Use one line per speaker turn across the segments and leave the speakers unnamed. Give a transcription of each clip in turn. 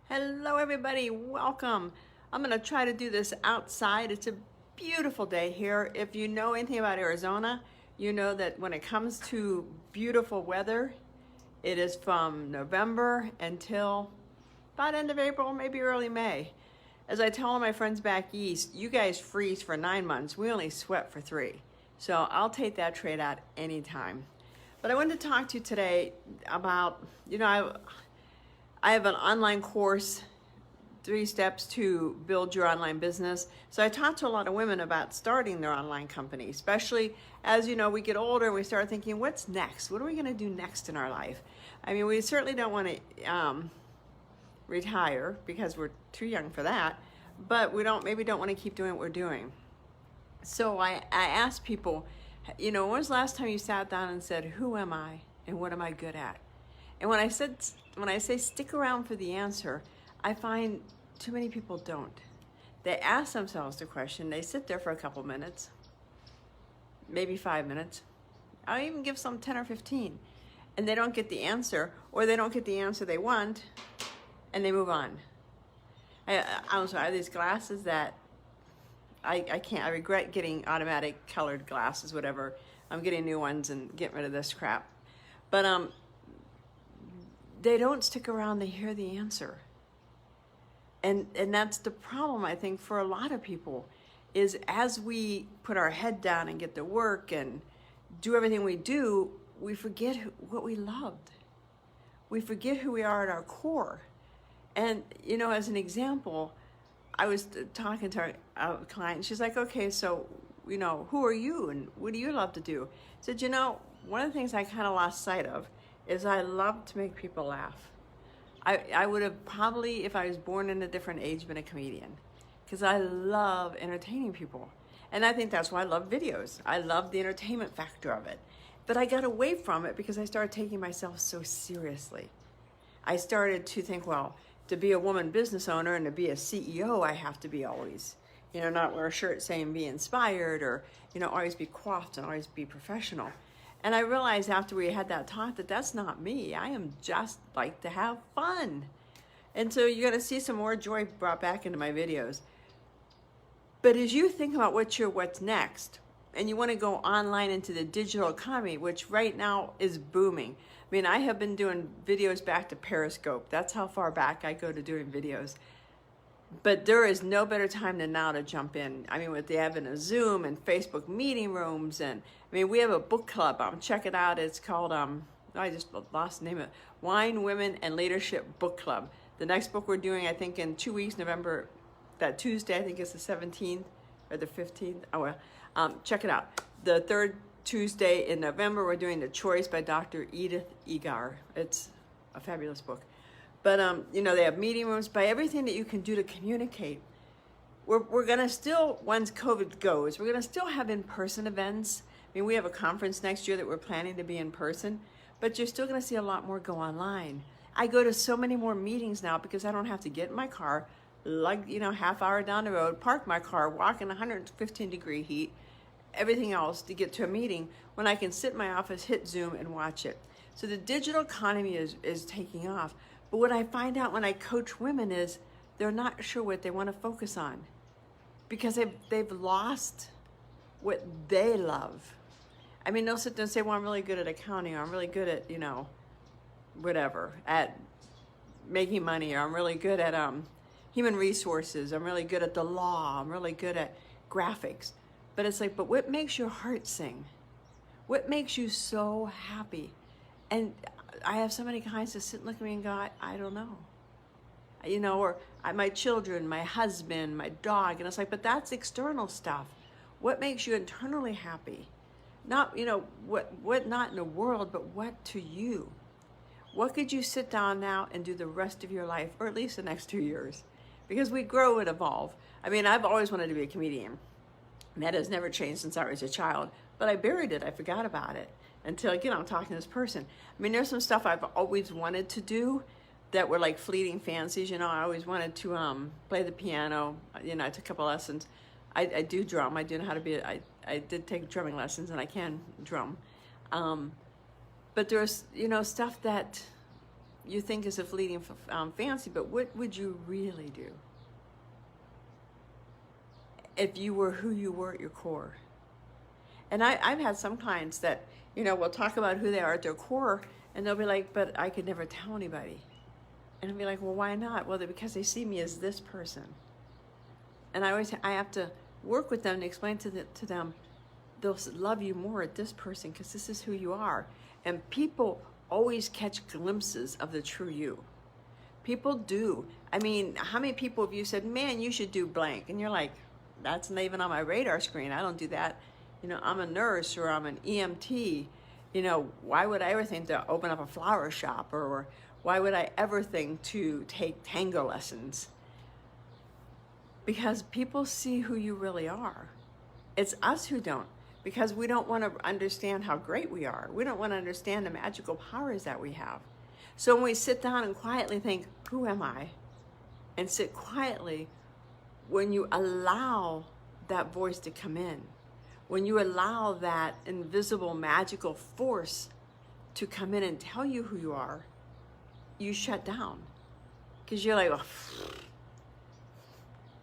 Hello everybody, welcome. I'm gonna try to do this outside. It's a beautiful day here. If you know anything about Arizona, you know that when it comes to beautiful weather, it is from November until about end of April, maybe early May. As I tell my friends back east, you guys freeze for 9 months. We only sweat for 3. So I'll take that trade out anytime. But I wanted to talk to you today about, I have an online course, 3 steps to build your online business. So I talk to a lot of women about starting their online company, especially as we get older and we start thinking, what's next? What are we going to do next in our life? I mean, we certainly don't want to retire because we're too young for that, but we maybe don't want to keep doing what we're doing. So I ask people, when was the last time you sat down and said, who am I and what am I good at? And when I say stick around for the answer, I find too many people don't. They ask themselves the question, they sit there for a couple minutes, maybe 5 minutes. I'll even give some 10 or 15, and they don't get the answer, or they don't get the answer they want, and they move on. I'm sorry, I have these glasses that I can't, I regret getting automatic colored glasses, whatever. I'm getting new ones and getting rid of this crap. But they don't stick around, they hear the answer. And that's the problem, I think, for a lot of people, is as we put our head down and get to work and do everything we do, we forget what we loved. We forget who we are at our core. And, as an example, I was talking to a client, she's like, okay, so, who are you and what do you love to do? I said, one of the things I kind of lost sight of is I love to make people laugh. I would have probably, if I was born in a different age, been a comedian, because I love entertaining people. And I think that's why I love videos. I love the entertainment factor of it. But I got away from it because I started taking myself so seriously. I started to think, well, to be a woman business owner and to be a CEO, I have to be always, not wear a shirt saying be inspired, or, always be coiffed and always be professional. And I realized after we had that talk that that's not me. I am just like to have fun. And so you're going to see some more joy brought back into my videos. But as you think about what's next, and you want to go online into the digital economy, which right now is booming. I mean, I have been doing videos back to Periscope. That's how far back I go to doing videos. But there is no better time than now to jump in. I mean, with the advent of Zoom and Facebook meeting rooms, and we have a book club. Check it out. It's called, I just lost the name of it, Wine, Women, and Leadership Book Club. The next book we're doing, I think, in 2 weeks, November, that Tuesday, I think it's the 17th or the 15th. Oh, well, check it out. The third Tuesday in November, we're doing The Choice by Dr. Edith Egar. It's a fabulous book. But, they have meeting rooms, by everything that you can do to communicate. We're going to still, once COVID goes, we're going to still have in-person events. I mean, we have a conference next year that we're planning to be in person, but you're still going to see a lot more go online. I go to so many more meetings now because I don't have to get in my car, half hour down the road, park my car, walk in 115-degree heat, everything else to get to a meeting, when I can sit in my office, hit Zoom, and watch it. So the digital economy is taking off. But what I find out when I coach women is they're not sure what they want to focus on because they've lost what they love. I mean, they'll sit there and say, well, I'm really good at accounting, or I'm really good at, whatever, at making money, or I'm really good at human resources, I'm really good at the law, I'm really good at graphics. But it's like, but what makes your heart sing? What makes you so happy? And I have so many clients that sit and look at me and go, I don't know. Or my children, my husband, my dog. And it's like, but that's external stuff. What makes you internally happy? Not, what not in the world, but what to you? What could you sit down now and do the rest of your life, or at least the next 2 years? Because we grow and evolve. I mean, I've always wanted to be a comedian. And that has never changed since I was a child. But I buried it. I forgot about it until, I'm talking to this person. I mean, there's some stuff I've always wanted to do that were like fleeting fancies. I always wanted to play the piano. I took a couple lessons. I do drum. I do know how to be, I did take drumming lessons, and I can drum. But there's, stuff that, you think is a fleeting fancy, but what would you really do if you were who you were at your core? And I've had some clients that, will talk about who they are at their core, and they'll be like, but I could never tell anybody. And I'll be like, well, why not? Well, because they see me as this person. And I have to work with them to explain to them, they'll love you more at this person because this is who you are. And people always catch glimpses of the true you. People do. I mean, how many people have you said, man, you should do blank? And you're like, that's not even on my radar screen. I don't do that. I'm a nurse or I'm an EMT. Why would I ever think to open up a flower shop, or why would I ever think to take tango lessons? Because people see who you really are. It's us who don't, because we don't want to understand how great we are. We don't want to understand the magical powers that we have. So when we sit down and quietly think, who am I? And sit quietly, when you allow that voice to come in, when you allow that invisible magical force to come in and tell you who you are, you shut down. Because you're like, oh,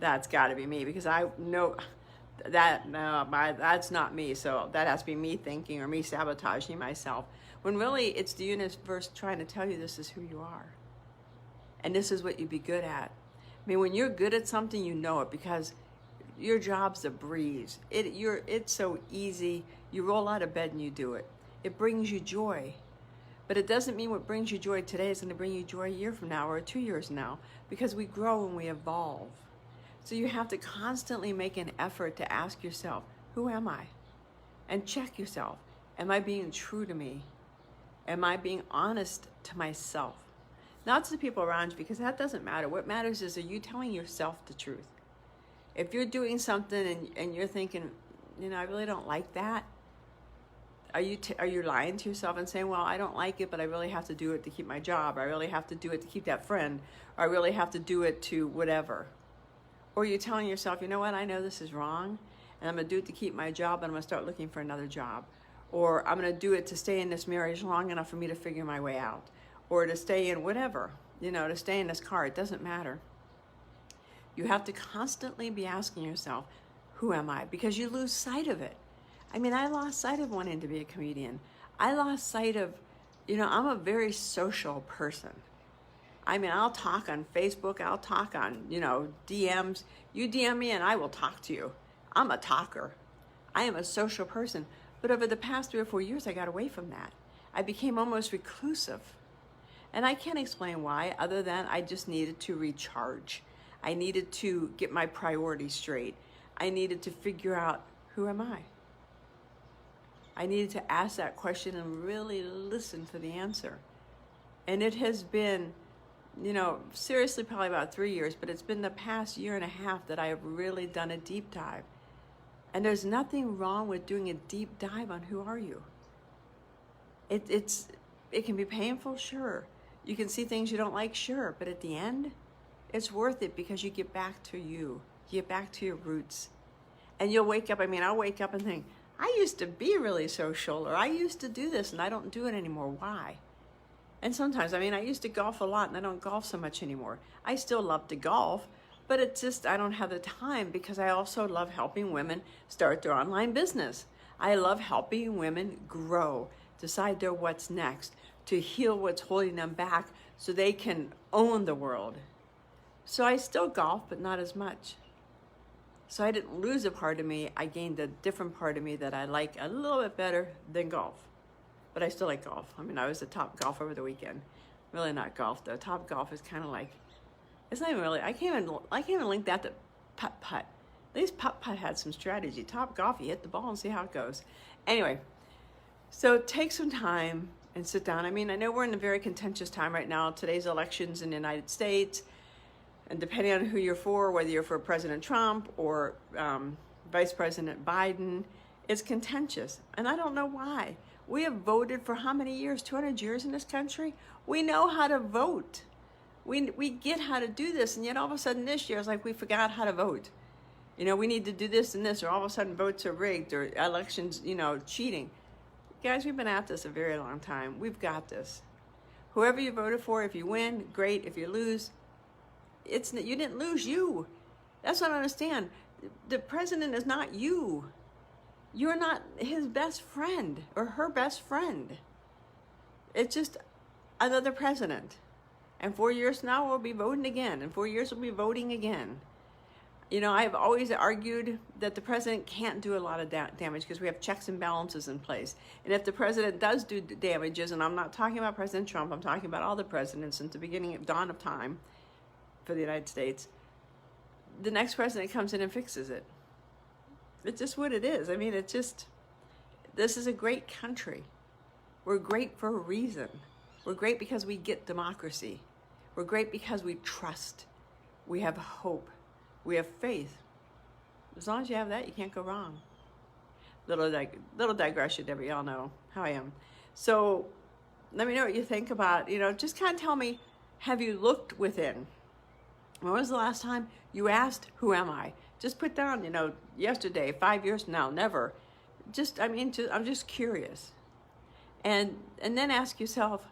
that's got to be me, because I know that's not me. So that has to be me thinking or me sabotaging myself. When really it's the universe trying to tell you this is who you are. And this is what you'd be good at. I mean, when you're good at something, you know it, because your job's a breeze. It's so easy. You roll out of bed and you do it. It brings you joy. But it doesn't mean what brings you joy today is going to bring you joy a year from now or 2 years from now, because we grow and we evolve. So you have to constantly make an effort to ask yourself, who am I? And check yourself. Am I being true to me? Am I being honest to myself? Not to the people around you, because that doesn't matter. What matters is, are you telling yourself the truth? If you're doing something and you're thinking, I really don't like that, are you lying to yourself and saying, well, I don't like it, but I really have to do it to keep my job, or I really have to do it to keep that friend, or I really have to do it to whatever? Or you're telling yourself, you know what, I know this is wrong, and I'm going to do it to keep my job, and I'm going to start looking for another job. Or I'm going to do it to stay in this marriage long enough for me to figure my way out. Or to stay in whatever, to stay in this car. It doesn't matter. You have to constantly be asking yourself, who am I? Because you lose sight of it. I mean, I lost sight of wanting to be a comedian. I lost sight of, I'm a very social person. I mean, I'll talk on Facebook. I'll talk on, DMs. You DM me and I will talk to you. I'm a talker. I am a social person. But over the past 3 or 4 years, I got away from that. I became almost reclusive. And I can't explain why, other than I just needed to recharge. I needed to get my priorities straight. I needed to figure out, who am I? I needed to ask that question and really listen for the answer. And it has been, seriously probably about 3 years, but it's been the past 1.5 years that I have really done a deep dive. And there's nothing wrong with doing a deep dive on who are you. It can be painful, sure. You can see things you don't like, sure. But at the end, it's worth it, because you get back to you. You get back to your roots. And you'll wake up, I'll wake up and think, I used to be really social, or I used to do this and I don't do it anymore. Why? And sometimes, I used to golf a lot and I don't golf so much anymore. I still love to golf, but it's just, I don't have the time, because I also love helping women start their online business. I love helping women grow, decide their what's next, to heal what's holding them back so they can own the world. So I still golf, but not as much. So I didn't lose a part of me. I gained a different part of me that I like a little bit better than golf. But I still like golf. I was the top golf over the weekend. Really not golf though. Top golf is kind of like, it's not even really, I can't even link that to putt-putt. At least putt-putt had some strategy. Top golf, you hit the ball and see how it goes. Anyway, so take some time and sit down. I know we're in a very contentious time right now. Today's elections in the United States, and depending on who you're for, whether you're for President Trump or Vice President Biden, it's contentious. And I don't know why. We have voted for how many years? 200 years in this country? We know how to vote. We get how to do this, and yet all of a sudden this year it's like we forgot how to vote. We need to do this and this, or all of a sudden votes are rigged, or elections, cheating. Guys, we've been at this a very long time. We've got this. Whoever you voted for, if you win, great. If you lose, you didn't lose you. That's what I don't understand. The president is not you. You're not his best friend or her best friend. It's just another president. And 4 years from now, we'll be voting again. In 4 years, we'll be voting again. You know, I've always argued that the president can't do a lot of damage because we have checks and balances in place. And if the president does do damages, and I'm not talking about President Trump, I'm talking about all the presidents since the beginning of dawn of time for the United States, the next president comes in and fixes it. It's just what it is. I mean, this is a great country. We're great for a reason. We're great because we get democracy. We're great because we trust. We have hope. We have faith. As long as you have that, you can't go wrong. Little digression there, but y'all know how I am. So let me know what you think about, just kind of tell me, have you looked within? When was the last time you asked, who am I? Just put down, yesterday, 5 years from now, never. I'm just curious. And then ask yourself,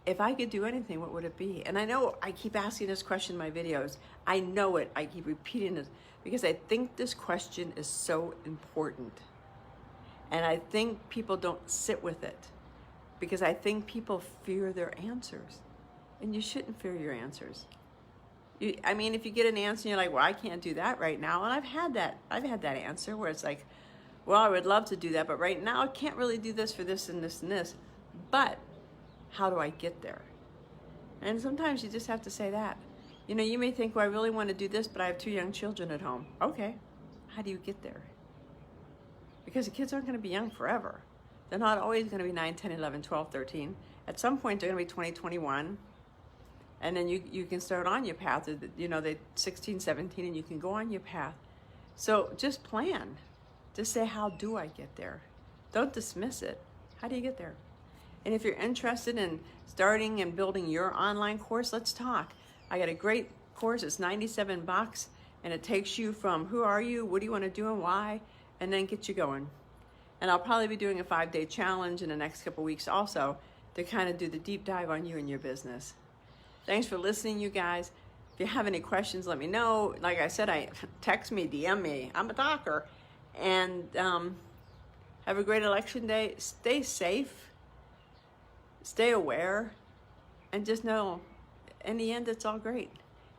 if I could do anything, what would it be? And I know I keep asking this question in my videos. I know it. I keep repeating this because I think this question is so important. And I think people don't sit with it because I think people fear their answers. And you shouldn't fear your answers. If you get an answer and you're like, well, I can't do that right now. And I've had that answer where it's like, well, I would love to do that, but right now I can't really do this for this and this and this. But how do I get there? And sometimes you just have to say that. You may think, well, I really want to do this, but I have 2 young children at home. Okay, how do you get there? Because the kids aren't going to be young forever. They're not always going to be 9, 10, 11, 12, 13. At some point, they're going to be 20, 21. And then you can start on your path. They're 16, 17, and you can go on your path. So just plan. Just say, how do I get there? Don't dismiss it. How do you get there? And if you're interested in starting and building your online course, let's talk. I got a great course. It's $97, and it takes you from who are you, what do you want to do, and why, and then get you going. And I'll probably be doing a 5-day challenge in the next couple weeks also to kind of do the deep dive on you and your business. Thanks for listening, you guys. If you have any questions, let me know. Like I said, text me, DM me. I'm a talker. And have a great election day. Stay safe. Stay aware. And just know, in the end, it's all great.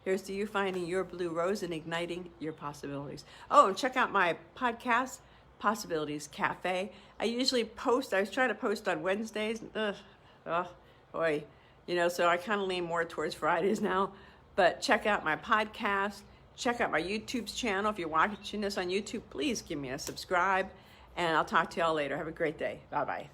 Here's to you finding your blue rose and igniting your possibilities. Oh, and check out my podcast, Possibilities Cafe. I usually post, I was trying to post on Wednesdays. So I kind of lean more towards Fridays now. But check out my podcast. Check out my YouTube channel. If you're watching this on YouTube, please give me a subscribe. And I'll talk to y'all later. Have a great day. Bye-bye.